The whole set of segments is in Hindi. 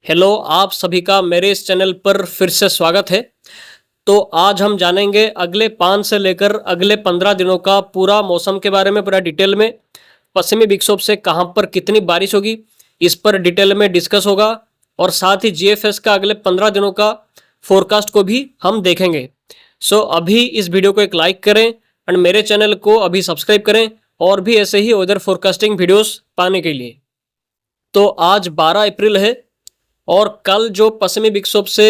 हेलो, आप सभी का मेरे इस चैनल पर फिर से स्वागत है। तो आज हम जानेंगे अगले 5 से लेकर अगले 15 दिनों का पूरा मौसम के बारे में पूरा डिटेल में। पश्चिमी विक्षोभ से कहां पर कितनी बारिश होगी इस पर डिटेल में डिस्कस होगा और साथ ही जीएफएस का अगले 15 दिनों का फोरकास्ट को भी हम देखेंगे। सो अभी इस वीडियो को एक लाइक करें एंड मेरे चैनल को अभी सब्सक्राइब करें और भी ऐसे ही वेदर फोरकास्टिंग वीडियोस पाने के लिए। तो आज 12 अप्रैल है और कल जो पश्चिमी विक्षोभ से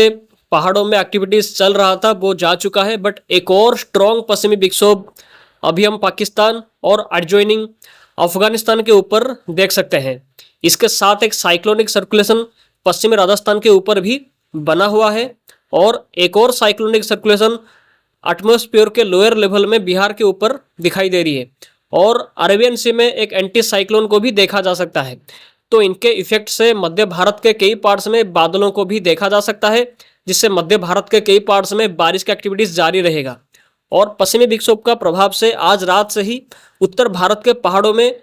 पहाड़ों में एक्टिविटीज चल रहा था वो जा चुका है, बट एक और स्ट्रॉन्ग पश्चिमी विक्षोभ अभी हम पाकिस्तान और एडजॉइनिंग अफगानिस्तान के ऊपर देख सकते हैं। इसके साथ एक साइक्लोनिक सर्कुलेशन पश्चिमी राजस्थान के ऊपर भी बना हुआ है और एक और साइक्लोनिक सर्कुलेशन एटमॉस्फेयर के लोअर लेवल में बिहार के ऊपर दिखाई दे रही है और अरेबियन सी में एक एंटी साइक्लोन को भी देखा जा सकता है। तो इनके इफेक्ट से मध्य भारत के कई पार्ट्स में बादलों को भी देखा जा सकता है, जिससे मध्य भारत के कई पार्ट्स में बारिश की एक्टिविटीज जारी रहेगा। और पश्चिमी विक्षोभ का प्रभाव से आज रात से ही उत्तर भारत के पहाड़ों में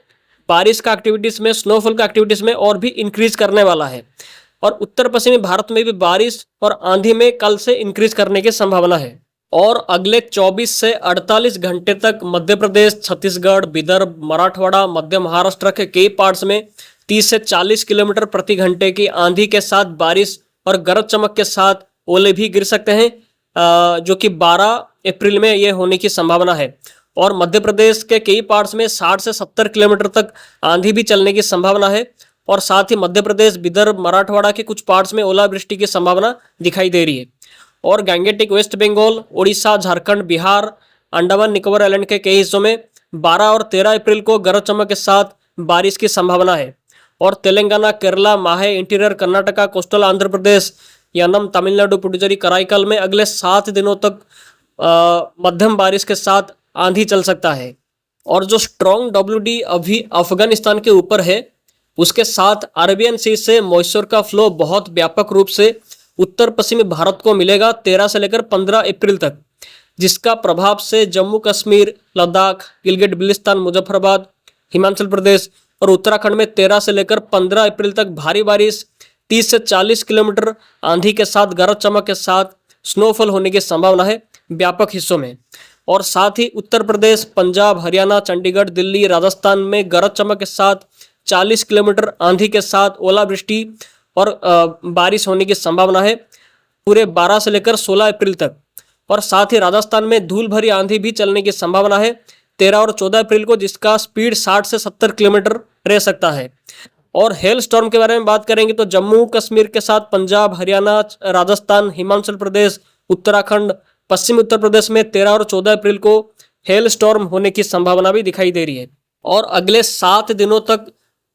बारिश का एक्टिविटीज में, स्नोफॉल का एक्टिविटीज में और भी इंक्रीज करने वाला है और उत्तर पश्चिमी भारत में भी बारिश और आंधी में कल से इंक्रीज करने की संभावना है। और अगले 24 से 48 घंटे तक मध्य प्रदेश, छत्तीसगढ़, विदर्भ, मराठवाड़ा, मध्य महाराष्ट्र के कई पार्ट्स में 30 से 40 किलोमीटर प्रति घंटे की आंधी के साथ बारिश और गरज चमक के साथ ओले भी गिर सकते हैं, जो कि 12 अप्रैल में ये होने की संभावना है। और मध्य प्रदेश के कई पार्ट्स में 60 से 70 किलोमीटर तक आंधी भी चलने की संभावना है और साथ ही मध्य प्रदेश, विदर्भ, मराठवाड़ा के कुछ पार्ट्स में ओलावृष्टि की संभावना दिखाई दे रही है। और Gangetic West Bengal, Orissa, Jharkhand, Bihar, Andaman Nicobar island के कई हिस्सों में 12 और 13 अप्रैल को गरज चमक के साथ बारिश की संभावना है। और तेलंगाना, केरला, माहे, इंटीरियर कर्नाटका, कोस्टल आंध्र प्रदेश, यानम, तमिलनाडु, पुडुचेरी, कराईकल में अगले 7 दिनों तक मध्यम बारिश के साथ आंधी चल सकता है। और जो स्ट्रॉन्ग WD अभी अफगानिस्तान के ऊपर है, उसके साथ अरेबियन सी से मॉइस्चर का फ्लो बहुत व्यापक रूप से उत्तर पश्चिमी भारत को मिलेगा 13 से लेकर 15 अप्रैल तक, जिसका प्रभाव से जम्मू कश्मीर, लद्दाख, गिलगिट बिल्तिस्तान, मुजफ्फराबाद, हिमाचल प्रदेश और उत्तराखंड में 13 से लेकर 15 अप्रैल तक भारी बारिश, 30 से 40 किलोमीटर आंधी के साथ गरज चमक के साथ स्नोफॉल होने की संभावना है व्यापक हिस्सों में। और साथ ही उत्तर प्रदेश, पंजाब, हरियाणा, चंडीगढ़, दिल्ली, राजस्थान में गरज चमक के साथ 40 किलोमीटर आंधी के साथ ओलावृष्टि और बारिश होने की संभावना है पूरे 12 से लेकर 16 अप्रैल तक। और साथ ही राजस्थान में धूल भरी आंधी भी चलने की संभावना है 13 और 14 अप्रैल को, जिसका स्पीड 60 से 70 किलोमीटर रह सकता है। और हेल स्टॉर्म के बारे में बात करेंगे तो जम्मू कश्मीर के साथ पंजाब, हरियाणा, राजस्थान, हिमाचल प्रदेश, उत्तराखंड, पश्चिमी उत्तर प्रदेश में 13 और 14 अप्रैल को हेल स्टॉर्म होने की संभावना भी दिखाई दे रही है। और अगले 7 दिनों तक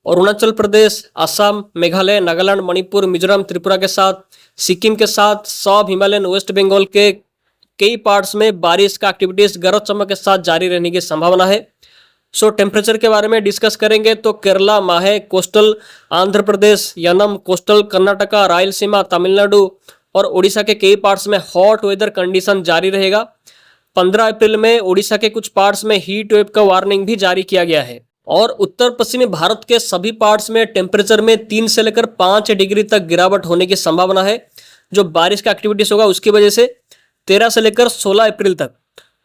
अरुणाचल प्रदेश, असम, मेघालय, नागालैंड, मणिपुर, मिजोरम, त्रिपुरा के साथ, सिक्किम के साथ, सब हिमालयन वेस्ट बंगाल के कई पार्ट्स में बारिश का एक्टिविटीज गरज चमक के साथ जारी रहने की संभावना है। सो टेम्परेचर के बारे में डिस्कस करेंगे तो केरला, माहे, कोस्टल आंध्र प्रदेश, यानम, कोस्टल कर्नाटका, रायलसीमा, तमिलनाडु और उड़ीसा के कई पार्ट्स में हॉट वेदर कंडीशन जारी रहेगा। 15 अप्रैल में उड़ीसा के कुछ पार्ट्स में हीट वेव का वार्निंग भी जारी किया गया है। और उत्तर पश्चिमी भारत के सभी पार्ट्स में टेम्परेचर में 3 से लेकर 5 डिग्री तक गिरावट होने की संभावना है, जो बारिश का एक्टिविटीज होगा उसकी वजह से 13 से लेकर 16 अप्रैल तक।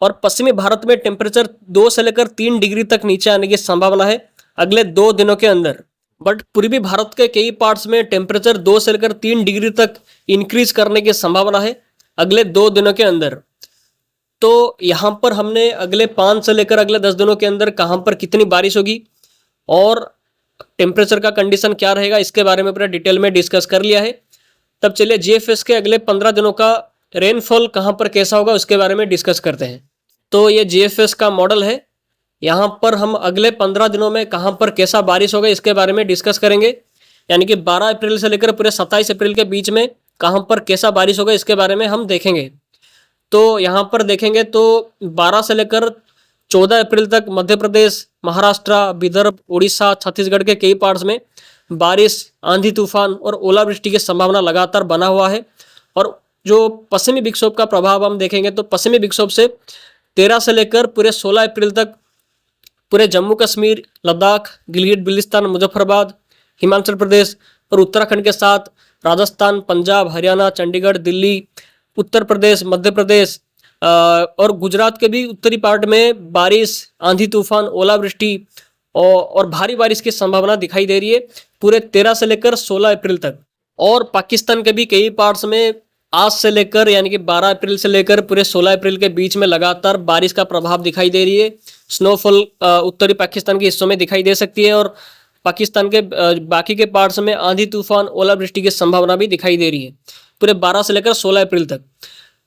और पश्चिमी भारत में टेम्परेचर 2 से लेकर 3 डिग्री तक नीचे आने की संभावना है अगले 2 दिनों के अंदर। बट पूर्वी भारत के कई पार्ट्स में टेम्परेचर 2 से लेकर 3 डिग्री तक इंक्रीज करने की संभावना है अगले 2 दिनों के अंदर। तो यहाँ पर हमने अगले 5 से लेकर अगले 10 दिनों के अंदर कहाँ पर कितनी बारिश होगी और टेम्परेचर का कंडीशन क्या रहेगा इसके बारे में पूरा डिटेल में डिस्कस कर लिया है। तब चलिए जीएफएस के अगले 15 दिनों का रेनफॉल कहाँ पर कैसा होगा उसके बारे में डिस्कस करते हैं। तो ये जीएफएस का मॉडल है, यहाँ पर हम अगले 15 दिनों में कहाँ पर कैसा बारिश होगा इसके बारे में डिस्कस करेंगे। यानी कि 12 अप्रैल से लेकर पूरे 27 अप्रैल के बीच में कहाँ पर कैसा बारिश होगा इसके बारे में हम देखेंगे। तो यहाँ पर देखेंगे तो 12 से लेकर 14 अप्रैल तक मध्य प्रदेश, महाराष्ट्र, विदर्भ, उड़ीसा, छत्तीसगढ़ के कई पार्ट्स में बारिश, आंधी तूफान और ओलावृष्टि की संभावना लगातार बना हुआ है। और जो पश्चिमी विक्षोभ का प्रभाव हम देखेंगे तो पश्चिमी विक्षोभ से 13 से लेकर पूरे 16 अप्रैल तक पूरे जम्मू कश्मीर, लद्दाख, गिलगिट बिल्तिस्तान, मुजफ्फराबाद, हिमाचल प्रदेश, और उत्तराखंड के साथ राजस्थान, पंजाब, हरियाणा, चंडीगढ़, दिल्ली, उत्तर प्रदेश, मध्य प्रदेश और गुजरात के भी उत्तरी पार्ट में बारिश, आंधी तूफान, ओलावृष्टि और भारी बारिश की संभावना दिखाई दे रही है पूरे 13 से लेकर 16 अप्रैल तक। और पाकिस्तान के भी कई पार्ट्स में आज से लेकर यानी कि 12 अप्रैल से लेकर पूरे 16 अप्रैल के बीच में लगातार बारिश का प्रभाव दिखाई दे रही है। स्नोफॉल उत्तरी पाकिस्तान के हिस्सों में दिखाई दे सकती है और पाकिस्तान के बाकी के पार्ट्स में आंधी तूफान, ओलावृष्टि की संभावना भी दिखाई दे रही है पूरे 12 से लेकर 16 अप्रैल तक।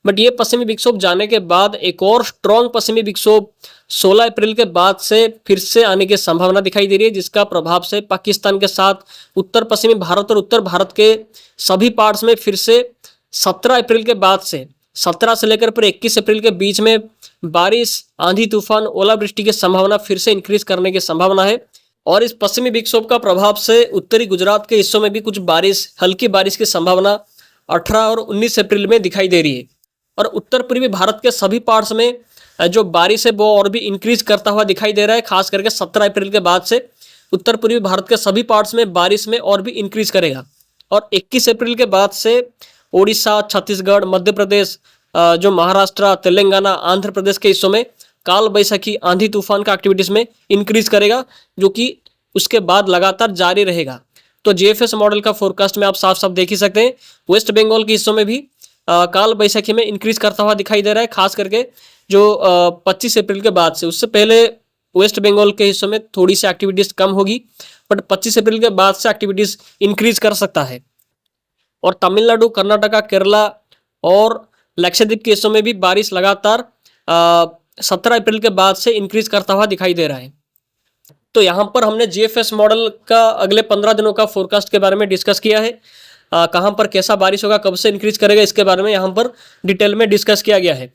बट ये पश्चिमी विक्षोभ जाने के बाद एक और स्ट्रॉन्ग पश्चिमी विक्षोभ 16 अप्रैल के बाद से फिर से आने की संभावना दिखाई दे रही है, जिसका प्रभाव से पाकिस्तान के साथ उत्तर पश्चिमी भारत और उत्तर भारत के सभी पार्ट्स में फिर से 17 अप्रैल के बाद से 17 से लेकर फिर 21 अप्रैल के बीच में बारिश, आंधी तूफान, ओलावृष्टि की संभावना फिर से इंक्रीज करने की संभावना है। और इस पश्चिमी विक्षोभ का प्रभाव से उत्तरी गुजरात के हिस्सों में भी कुछ बारिश, हल्की बारिश की संभावना 18 और 19 अप्रैल में दिखाई दे रही है। और उत्तर पूर्वी भारत के सभी पार्ट्स में जो बारिश है वो और भी इंक्रीज करता हुआ दिखाई दे रहा है। खास करके 17 अप्रैल के बाद से उत्तर पूर्वी भारत के सभी पार्ट्स में बारिश में और भी इंक्रीज करेगा। और 21 अप्रैल के बाद से ओडिशा, छत्तीसगढ़, मध्य प्रदेश, जो महाराष्ट्र, तेलंगाना, आंध्र प्रदेश के हिस्सों में काल बैसाखी, आंधी तूफान का एक्टिविटीज में इंक्रीज करेगा, जो कि उसके बाद लगातार जारी रहेगा। तो जीएफएस मॉडल का फोरकास्ट में आप साफ साफ देख ही सकते हैं वेस्ट बंगाल के हिस्सों में भी काल बैसाखी में इंक्रीज करता हुआ दिखाई दे रहा है। खास करके जो 25 अप्रैल के बाद से, उससे पहले वेस्ट बंगाल के हिस्सों में थोड़ी सी एक्टिविटीज कम होगी, बट 25 अप्रैल के बाद से एक्टिविटीज इंक्रीज कर सकता है। और तमिलनाडु, कर्नाटका, केरला और लक्षद्वीप के हिस्सों में भी बारिश लगातार 17 अप्रैल के बाद से इंक्रीज करता हुआ दिखाई दे रहा है। तो यहाँ पर हमने जीएफएस मॉडल का अगले 15 दिनों का फोरकास्ट के बारे में डिस्कस किया है। कहाँ पर कैसा बारिश होगा, कब से इंक्रीज करेगा, इसके बारे में यहाँ पर डिटेल में डिस्कस किया गया है।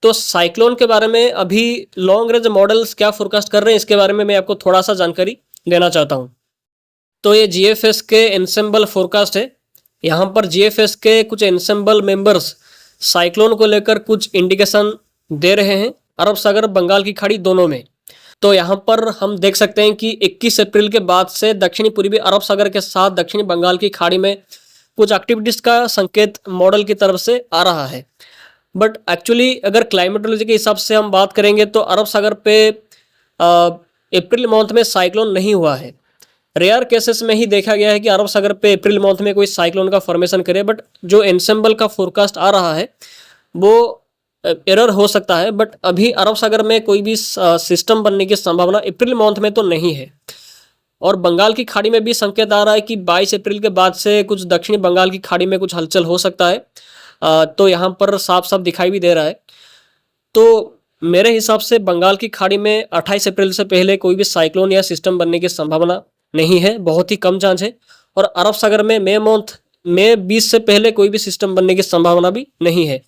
तो साइक्लोन के बारे में अभी लॉन्ग रेंज मॉडल्स क्या फोरकास्ट कर रहे हैं, इसके बारे में मैं आपको थोड़ा सा जानकारी देना चाहता हूँ। तो ये जीएफएस के एनसेम्बल फोरकास्ट है। यहाँ पर जीएफएस के कुछ एनसेम्बल मेंबर्स साइक्लोन को लेकर कुछ इंडिकेशन दे रहे हैं अरब सागर, बंगाल की खाड़ी दोनों में। तो यहाँ पर हम देख सकते हैं कि 21 अप्रैल के बाद से दक्षिणी पूर्वी अरब सागर के साथ दक्षिणी बंगाल की खाड़ी में कुछ एक्टिविटीज का संकेत मॉडल की तरफ से आ रहा है। बट एक्चुअली अगर क्लाइमेटोलॉजी के हिसाब से हम बात करेंगे तो अरब सागर पे अप्रैल मंथ में साइक्लोन नहीं हुआ है। रेयर केसेस में ही देखा गया है कि अरब सागर पे अप्रैल मंथ में कोई साइक्लोन का फॉर्मेशन करे। बट जो एनसेम्बल का फोरकास्ट आ रहा है वो एरर हो सकता है। बट अभी अरब सागर में कोई भी सिस्टम बनने की संभावना अप्रैल मंथ में तो नहीं है। और बंगाल की खाड़ी में भी संकेत आ रहा है कि 22 अप्रैल के बाद से कुछ दक्षिणी बंगाल की खाड़ी में कुछ हलचल हो सकता है। तो यहाँ पर साफ साफ दिखाई भी दे रहा है। तो मेरे हिसाब से बंगाल की खाड़ी में 28 अप्रैल से पहले कोई भी साइक्लोन या सिस्टम बनने की संभावना नहीं है, बहुत ही कम चांस है। और अरब सागर में मई 20 से पहले कोई भी सिस्टम बनने की संभावना भी नहीं है।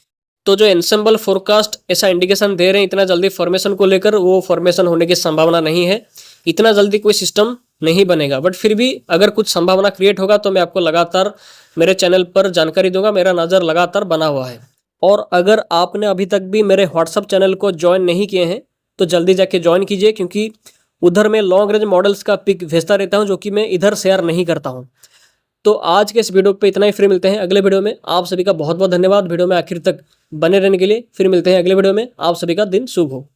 तो जो एनसेम्बल फोरकास्ट ऐसा इंडिकेशन दे रहे हैं इतना जल्दी फॉर्मेशन को लेकर, वो फॉर्मेशन होने की संभावना नहीं है। इतना जल्दी कोई सिस्टम नहीं बनेगा। बट फिर भी अगर कुछ संभावना क्रिएट होगा तो मैं आपको लगातार मेरे चैनल पर जानकारी दूंगा। मेरा नज़र लगातार बना हुआ है। और अगर आपने अभी तक भी मेरे व्हाट्सअप चैनल को ज्वाइन नहीं किए हैं तो जल्दी जाके ज्वाइन कीजिए, क्योंकि उधर मैं लॉन्ग रेंज मॉडल्स का पिक भेजता रहता हूं जो कि मैं इधर शेयर नहीं करता हूं। तो आज के इस वीडियो पे इतना ही। फिर मिलते हैं अगले वीडियो में। आप सभी का बहुत बहुत धन्यवाद वीडियो में आखिर तक बने रहने के लिए। फिर मिलते हैं अगले वीडियो में। आप सभी का दिन शुभ हो।